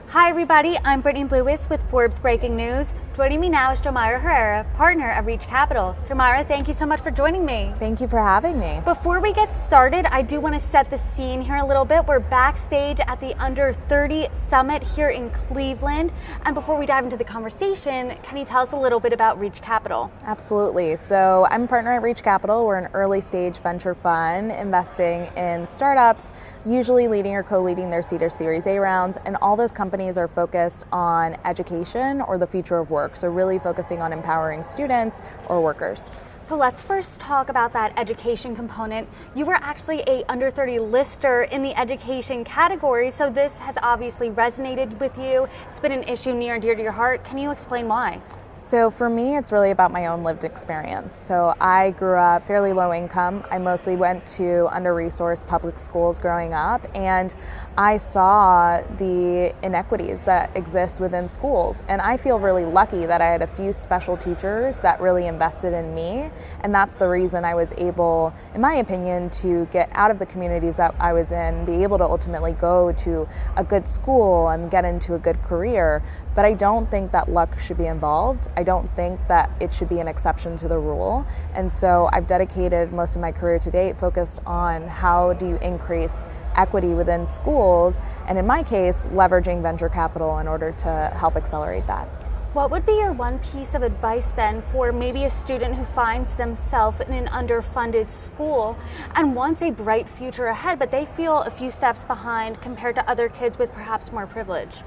Hi everybody, I'm Brittany Lewis with Forbes Breaking News. Joining me now is Jomayra Herrera, partner at Reach Capital. Jomayra, thank you so much for joining me. Thank you for having me. Before we get started, I do want to set the scene here a little bit. We're backstage at the Under 30 Summit here in Cleveland. And before we dive into the conversation, can you tell us a little bit about Reach Capital? Absolutely. So I'm a partner at Reach Capital. We're an early stage venture fund investing in startups, usually leading or co-leading their seed or Series A rounds. And all those companies are focused on education or the future of work. So really focusing on empowering students or workers. So let's first talk about that education component. You were actually a under 30 lister in the education category, so this has obviously resonated with you. It's been an issue near and dear to your heart. Can you explain why? So for me, it's really about my own lived experience. So I grew up fairly low income. I mostly went to under-resourced public schools growing up, and I saw the inequities that exist within schools. And I feel really lucky that I had a few special teachers that really invested in me. And that's the reason I was able, in my opinion, to get out of the communities that I was in, be able to ultimately go to a good school and get into a good career. But I don't think that luck should be involved. I don't think that it should be an exception to the rule. And so I've dedicated most of my career to date focused on how do you increase equity within schools, and in my case, leveraging venture capital in order to help accelerate that. What would be your one piece of advice then for maybe a student who finds themselves in an underfunded school and wants a bright future ahead, but they feel a few steps behind compared to other kids with perhaps more privilege?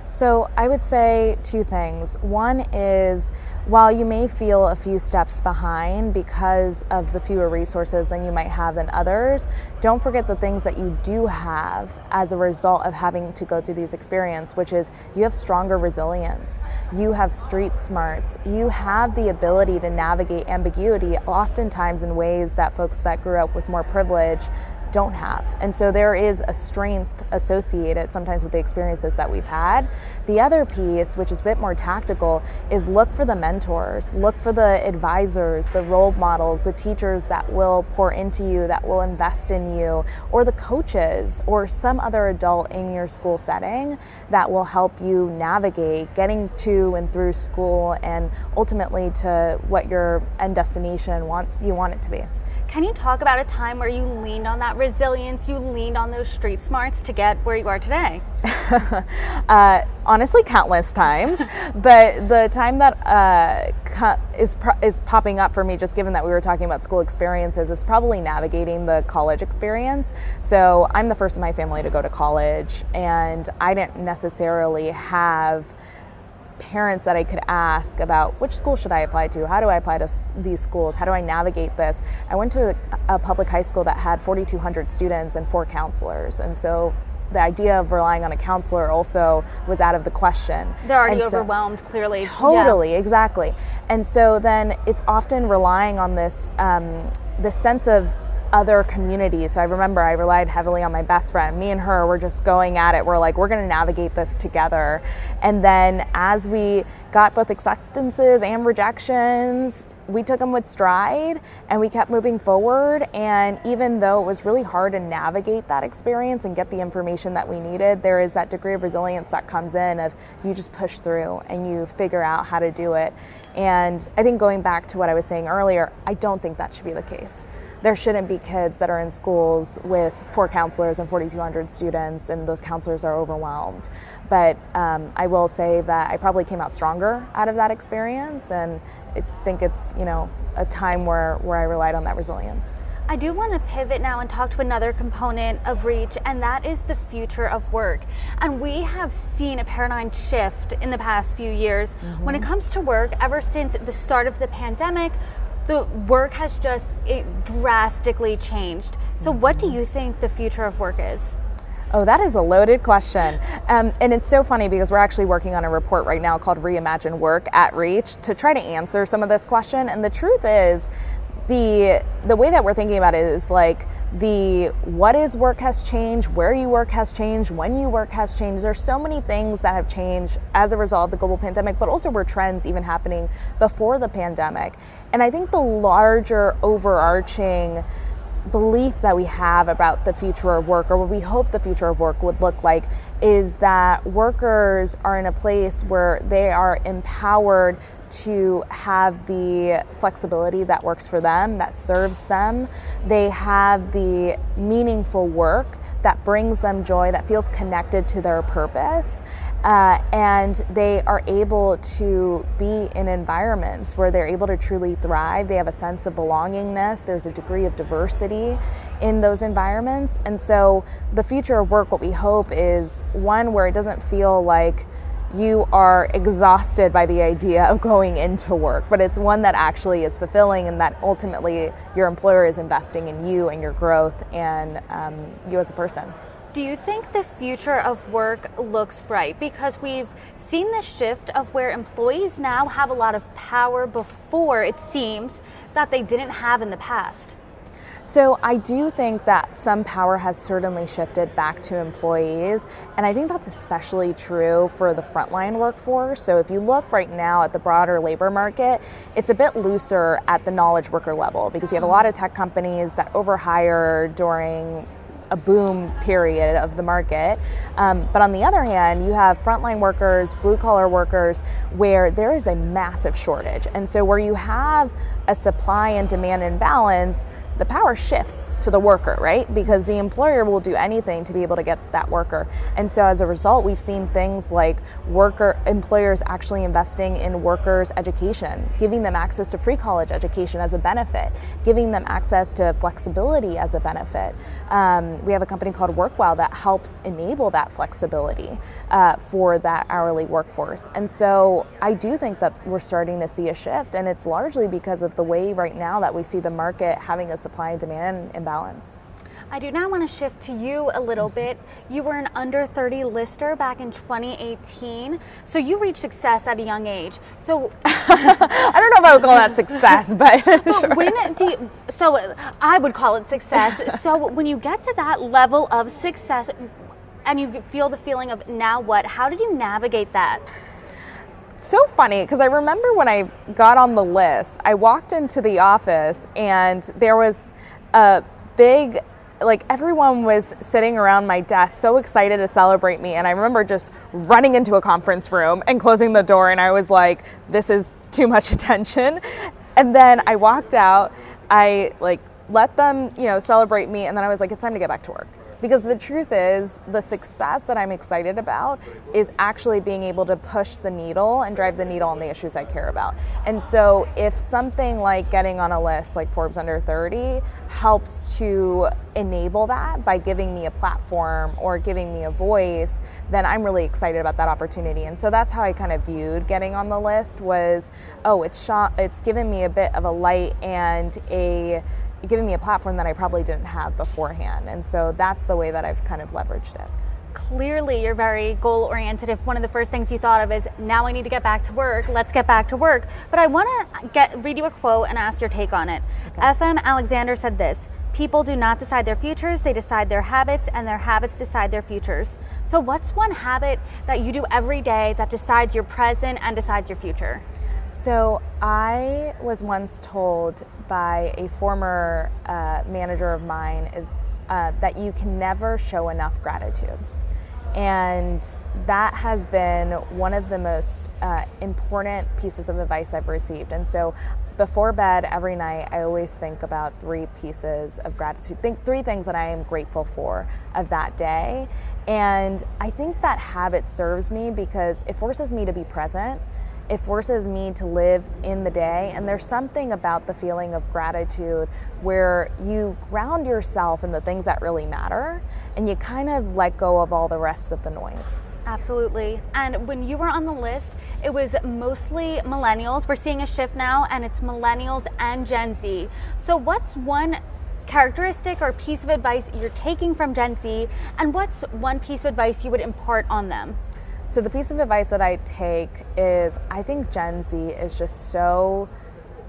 So I would say two things. One is, while you may feel a few steps behind because of the fewer resources than you might have than others, don't forget the things that you do have as a result of having to go through these experiences, which is you have stronger resilience, you have street smarts, you have the ability to navigate ambiguity oftentimes in ways that folks that grew up with more privilege don't have. And so there is a strength associated sometimes with the experiences that we've had. The other piece, which is a bit more tactical, is look for the mentors, look for the advisors, the role models, the teachers that will pour into you, that will invest in you, or the coaches or some other adult in your school setting that will help you navigate getting to and through school and ultimately to what your end destination you want it to be. Can you talk about a time where you leaned on that resilience, you leaned on those street smarts to get where you are today? Honestly, countless times, but the time that is popping up for me, just given that we were talking about school experiences, is probably navigating the college experience. So I'm the first in my family to go to college, and I didn't necessarily have parents that I could ask about which school should I apply to, how do I apply to these schools, how do I navigate this. I went to a public high school that had 4,200 students and 4 counselors, and so the idea of relying on a counselor also was out of the question. They're already overwhelmed, clearly. Totally, yeah. Exactly. And so then it's often relying on this sense of other communities. So I remember I relied heavily on my best friend. Me and her were just going at it. We're like, we're going to navigate this together. And then as we got both acceptances and rejections, we took them with stride and we kept moving forward. And even though it was really hard to navigate that experience and get the information that we needed, there is that degree of resilience that comes in of you just push through and you figure out how to do it. And I think going back to what I was saying earlier, I don't think that should be the case. There shouldn't be kids that are in schools with 4 counselors and 4,200 students and those counselors are overwhelmed. But I will say that I probably came out stronger out of that experience, and I think it's a time where I relied on that resilience. I do want to pivot now and talk to another component of Reach, and that is the future of work. And we have seen a paradigm shift in the past few years when it comes to work. Ever since the start of the pandemic, the work has just drastically changed. So what do you think the future of work is? Oh, that is a loaded question. And it's so funny because we're actually working on a report right now called Reimagine Work at Reach to try to answer some of this question. And the truth is, the way that we're thinking about it is like what is work has changed, where you work has changed, when you work has changed. There's so many things that have changed as a result of the global pandemic, but also were trends even happening before the pandemic. And I think the larger overarching belief that we have about the future of work, or what we hope the future of work would look like, is that workers are in a place where they are empowered to have the flexibility that works for them, that serves them. They have the meaningful work that brings them joy, that feels connected to their purpose. And they are able to be in environments where they're able to truly thrive. They have a sense of belongingness. There's a degree of diversity in those environments. And so the future of work, what we hope, is one where it doesn't feel like you are exhausted by the idea of going into work, but it's one that actually is fulfilling, and that ultimately your employer is investing in you and your growth and you as a person. Do you think the future of work looks bright? Because we've seen this shift of where employees now have a lot of power before, it seems, that they didn't have in the past. So I do think that some power has certainly shifted back to employees, and I think that's especially true for the frontline workforce. So if you look right now at the broader labor market, it's a bit looser at the knowledge worker level, because you have a lot of tech companies that overhire during a boom period of the market. But on the other hand, you have frontline workers, blue collar workers, where there is a massive shortage. And so where you have a supply and demand imbalance, the power shifts to the worker, right? Because the employer will do anything to be able to get that worker. And so as a result, we've seen things like employers actually investing in workers' education, giving them access to free college education as a benefit, giving them access to flexibility as a benefit. We have a company called WorkWell that helps enable that flexibility for that hourly workforce. And so I do think that we're starting to see a shift, and it's largely because of the way right now that we see the market having a supply and demand imbalance. I do now want to shift to you a little bit. You were an under 30 lister back in 2018, so you reached success at a young age. So I don't know if I would call that success, but sure. So I would call it success. So when you get to that level of success and you feel the feeling of now what, how did you navigate that? So funny, because I remember when I got on the list, I walked into the office and there was a big, everyone was sitting around my desk so excited to celebrate me, and I remember just running into a conference room and closing the door, and I was like, this is too much attention. And then I walked out, I let them celebrate me, and then I was like, it's time to get back to work. Because the truth is, the success that I'm excited about is actually being able to push the needle and drive the needle on the issues I care about. And so if something like getting on a list like Forbes Under 30 helps to enable that by giving me a platform or giving me a voice, then I'm really excited about that opportunity. And so that's how I kind of viewed getting on the list was, it's given me a bit of a light and giving me a platform that I probably didn't have beforehand. And so that's the way that I've kind of leveraged it. Clearly, you're very goal-oriented. If one of the first things you thought of is, now I need to get back to work, let's get back to work. But I want to read you a quote and ask your take on it. Okay. F.M. Alexander said this: people do not decide their futures, they decide their habits, and their habits decide their futures. So what's one habit that you do every day that decides your present and decides your future? So I was once told by a former manager of mine that you can never show enough gratitude. And that has been one of the most important pieces of advice I've received. And so before bed every night, I always think about 3 pieces of gratitude, three things that I am grateful for of that day. And I think that habit serves me because it forces me to be present. It forces me to live in the day, and there's something about the feeling of gratitude where you ground yourself in the things that really matter, and you kind of let go of all the rest of the noise. Absolutely. And when you were on the list, it was mostly millennials. We're seeing a shift now, and it's millennials and Gen Z. So what's one characteristic or piece of advice you're taking from Gen Z, and what's one piece of advice you would impart on them? So the piece of advice that I take is, I think Gen Z is just so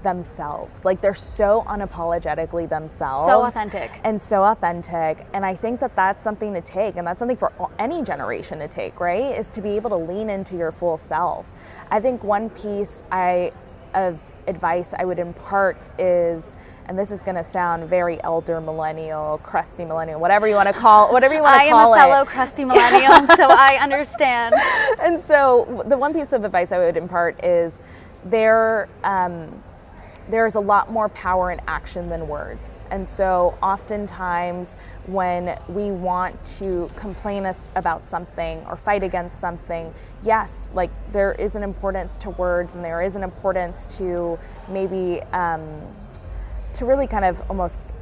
themselves. They're so unapologetically themselves. So authentic. And so authentic. And I think that that's something to take, and that's something for any generation to take, right? Is to be able to lean into your full self. I think one piece of advice I would impart is, and this is going to sound very elder millennial, crusty millennial, whatever you want to call it. I am a fellow crusty millennial, so I understand. And so the one piece of advice I would impart is there's a lot more power in action than words. And so oftentimes when we want to complain about something or fight against something, yes, like there is an importance to words, and there is an importance to maybe to really kind of almost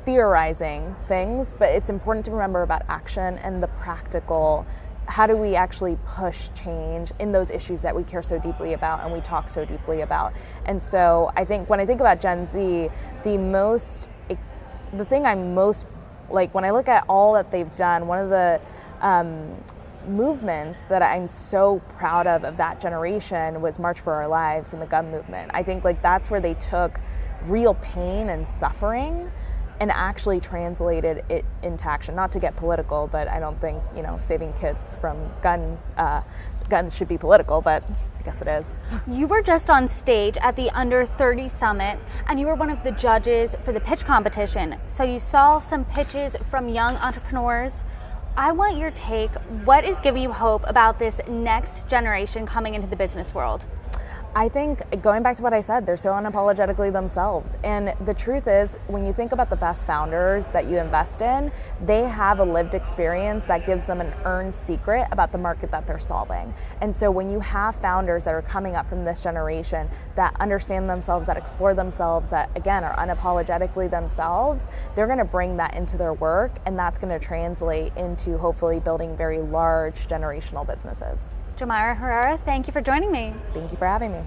theorizing things, but it's important to remember about action and the practical. How do we actually push change in those issues that we care so deeply about and we talk so deeply about? And so I think when I think about Gen Z, the thing I'm most, like when I look at all that they've done, one of the movements that I'm so proud of that generation was March for Our Lives and the gun movement. I think like that's where they took real pain and suffering and actually translated it into action. Not to get political, but I don't think, saving kids from guns should be political, but I guess it is. You were just on stage at the Under 30 Summit, and you were one of the judges for the pitch competition. So you saw some pitches from young entrepreneurs. I want your take. What is giving you hope about this next generation coming into the business world? I think, going back to what I said, they're so unapologetically themselves. And the truth is, when you think about the best founders that you invest in, they have a lived experience that gives them an earned secret about the market that they're solving. And so when you have founders that are coming up from this generation that understand themselves, that explore themselves, that again are unapologetically themselves, they're going to bring that into their work, and that's going to translate into hopefully building very large generational businesses. Jomayra Herrera, thank you for joining me. Thank you for having me.